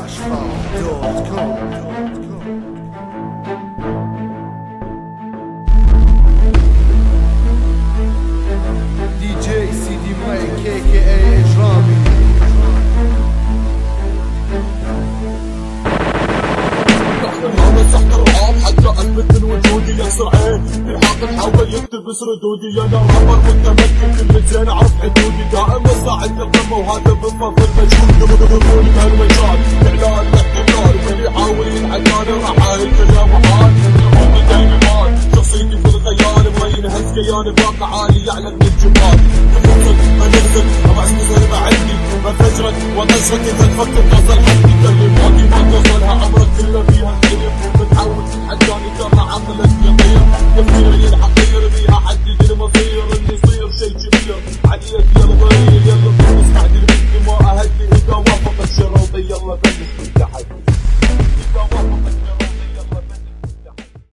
DJ CD Mike aka اجرامي. انا تحت الرعاب حتى اثبت من وجودي يكسر عين الحاقد حاول يقتبس ردودي. انا رابر متمكن كل زين اعرف حدودي دائما صاعد القمه وهذا بفضل مجهود. يمرون بهالمجال اعلان الاحتكار واللي يحاول ينعداني راح اهلكه وحال. عمري دايما شخصيتي في الخيال ما ينهز كياني باقي عالي يعلى من الجبال. تفوزك ما ننزل ابعث مزربه عندي ما فجرك وطشرك اذا تفكر تصل